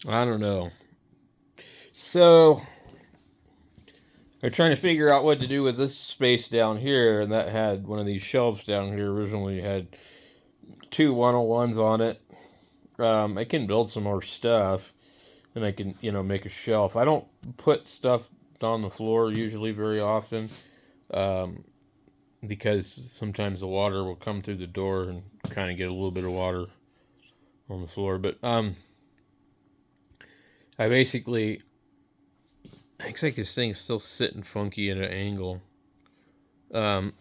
I don't know. So I'm trying to figure out what to do with this space down here, and that had one of these shelves down here. Originally had two 101s on it. I can build some more stuff, and I can, make a shelf. I don't put stuff on the floor usually very often, um, because sometimes the water will come through the door and kind of get a little bit of water on the floor. But I basically, looks like this thing's still sitting funky at an angle, um,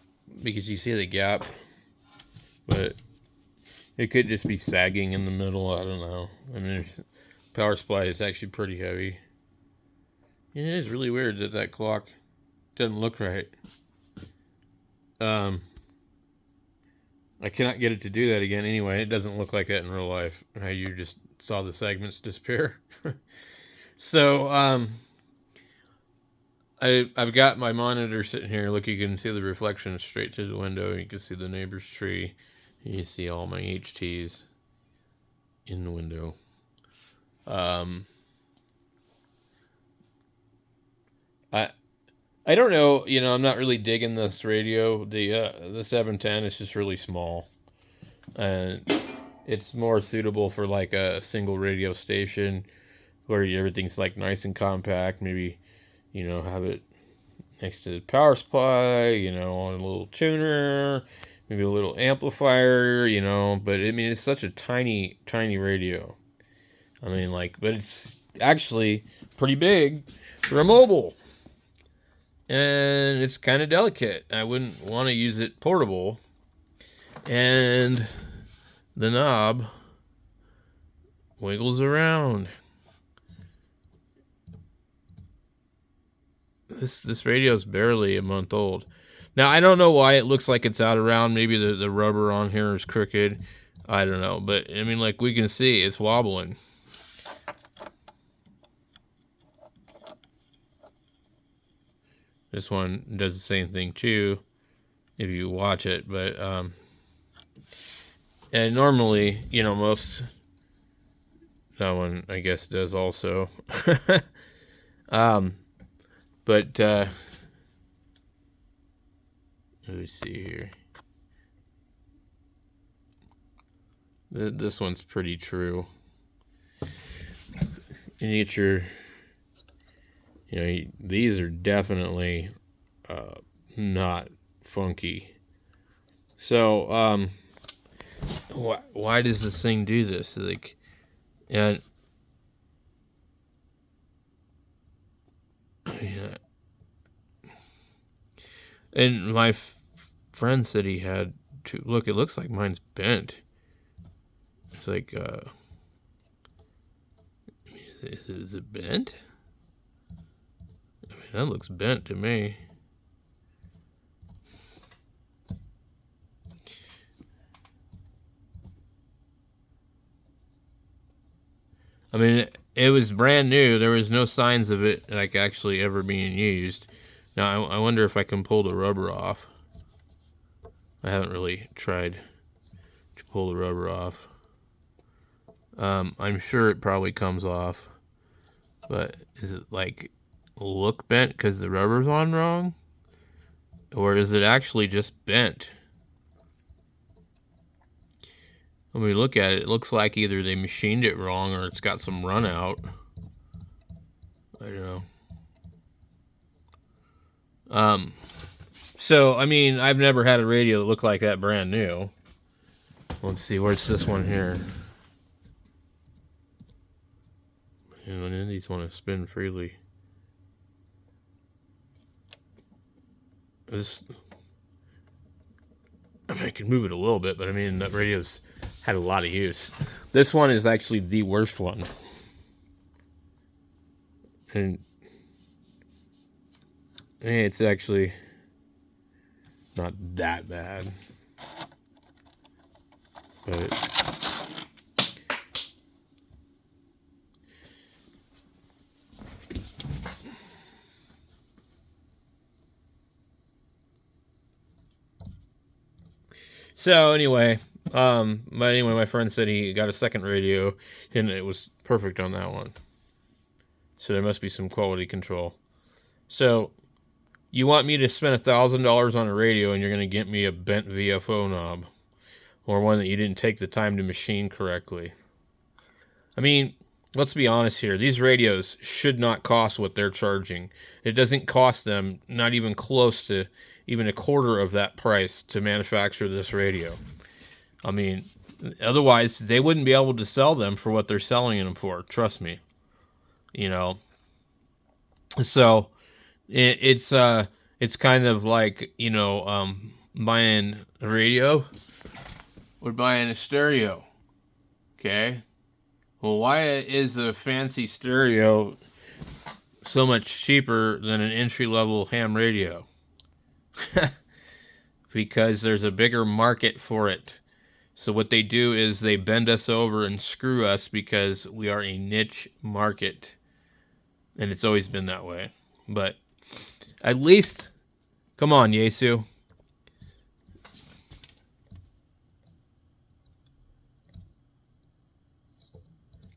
because you see the gap, but it could just be sagging in the middle. I don't know. I mean, power supply is actually pretty heavy. It is really weird that that clock doesn't look right. Um, I cannot get it to do that again. Anyway, it doesn't look like that in real life. How you just saw the segments disappear. So, I've got my monitor sitting here. Look, you can see the reflection straight through the window. You can see the neighbor's tree. You see all my HTs in the window. Um, I I don't know. I'm not really digging this radio. The 710 is just really small, and it's more suitable for like a single radio station where everything's like nice and compact. Maybe have it next to the power supply. On a little tuner, maybe a little amplifier. But I mean, it's such a tiny radio. I mean, but it's actually pretty big for a mobile. And it's kind of delicate. I wouldn't want to use it portable. And the knob wiggles around. This radio is barely a month old. Now, I don't know why it looks like it's out of round. Maybe the rubber on here is crooked. I don't know. But, I mean, we can see it's wobbling. This one does the same thing, too, if you watch it. But, and normally, most... That one, I guess, does also. But, let me see here. This one's pretty true. And you get your, these are definitely not funky. So, why does this thing do this? And yeah. And my friend said he had to look. It looks like mine's bent. It's like, is it bent? I mean, that looks bent to me. I mean, it was brand new. There was no signs of it actually ever being used. Now, I wonder if I can pull the rubber off. I haven't really tried to pull the rubber off. I'm sure it probably comes off. But is it look bent because the rubber's on wrong? Or is it actually just bent? When we look at it, it looks like either they machined it wrong or it's got some run out. I don't know. So, I mean, I've never had a radio that looked like that brand new. Let's see, where's this one here? And none of these want to spin freely. I can move it a little bit, but I mean, that radio's had a lot of use. This one is actually the worst one. And it's actually not that bad. But so anyway, But anyway, my friend said he got a second radio, and it was perfect on that one. So there must be some quality control. So you want me to spend $1,000 on a radio, and you're going to get me a bent VFO knob, or one that you didn't take the time to machine correctly. I mean, let's be honest here. These radios should not cost what they're charging. It doesn't cost them, not even close to even a quarter of that price to manufacture this radio. I mean, otherwise they wouldn't be able to sell them for what they're selling them for. Trust me. You know. So it's kind of like, you know, buying a radio or buying a stereo. Okay. Well, why is a fancy stereo so much cheaper than an entry-level ham radio? Because there's a bigger market for it. So what they do is they bend us over and screw us because we are a niche market. And it's always been that way. But at least, come on, yaesu.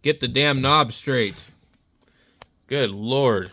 Get the damn knob straight. Good Lord.